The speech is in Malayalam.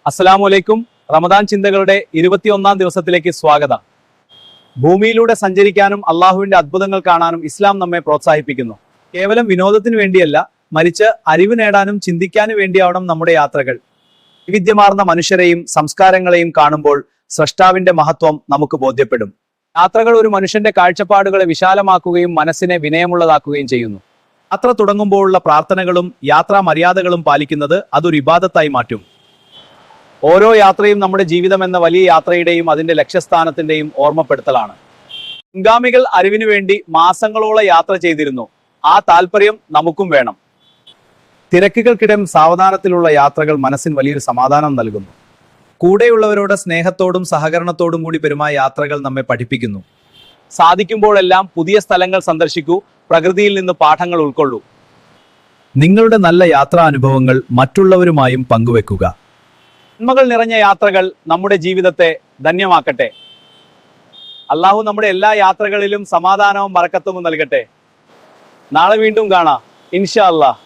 അസ്സലാമലൈക്കും. റമദാൻ ചിന്തകളുടെ 21-ാം ദിവസത്തിലേക്ക് സ്വാഗതം. ഭൂമിയിലൂടെ സഞ്ചരിക്കാനും അള്ളാഹുവിന്റെ അത്ഭുതങ്ങൾ കാണാനും ഇസ്ലാം നമ്മെ പ്രോത്സാഹിപ്പിക്കുന്നു. കേവലം വിനോദത്തിന് വേണ്ടിയല്ല, മറിച്ച് അറിവ് നേടാനും ചിന്തിക്കാനും വേണ്ടിയാവണം നമ്മുടെ യാത്രകൾ. വൈവിധ്യമാർന്ന മനുഷ്യരെയും സംസ്കാരങ്ങളെയും കാണുമ്പോൾ സ്രഷ്ടാവിന്റെ മഹത്വം നമുക്ക് ബോധ്യപ്പെടും. യാത്രകൾ ഒരു മനുഷ്യന്റെ കാഴ്ചപ്പാടുകളെ വിശാലമാക്കുകയും മനസ്സിനെ വിനയമുള്ളതാക്കുകയും ചെയ്യുന്നു. യാത്ര തുടങ്ങുമ്പോഴുള്ള പ്രാർത്ഥനകളും യാത്രാ മര്യാദകളും പാലിക്കുന്നത് അതൊരു ഇബാദത്തായി മാറ്റും. ഓരോ യാത്രയും നമ്മുടെ ജീവിതം എന്ന വലിയ യാത്രയുടെയും അതിന്റെ ലക്ഷ്യസ്ഥാനത്തിന്റെയും ഓർമ്മപ്പെടുത്തലാണ്. മുൻഗാമികൾ അറിവിനു വേണ്ടി മാസങ്ങളോളം യാത്ര ചെയ്തിരുന്നു. ആ താല്പര്യം നമുക്കും വേണം. തിരക്കുകൾക്കിടം സാവധാനത്തിലുള്ള യാത്രകൾ മനസ്സിന് വലിയൊരു സമാധാനം നൽകുന്നു. കൂടെയുള്ളവരോട് സ്നേഹത്തോടും സഹകരണത്തോടും കൂടി പെരുമായ യാത്രകൾ നമ്മെ പഠിപ്പിക്കുന്നു. സാധിക്കുമ്പോഴെല്ലാം പുതിയ സ്ഥലങ്ങൾ സന്ദർശിക്കൂ, പ്രകൃതിയിൽ നിന്ന് പാഠങ്ങൾ ഉൾക്കൊള്ളൂ. നിങ്ങളുടെ നല്ല യാത്രാനുഭവങ്ങൾ മറ്റുള്ളവരുമായും പങ്കുവെക്കുക. നന്മകൾ നിറഞ്ഞ യാത്രകൾ നമ്മുടെ ജീവിതത്തെ ധന്യമാക്കട്ടെ. അള്ളാഹു നമ്മുടെ എല്ലാ യാത്രകളിലും സമാധാനവും ബറക്കത്തും നൽകട്ടെ. നാളെ വീണ്ടും കാണാം ഇൻഷാ അല്ലാഹ്.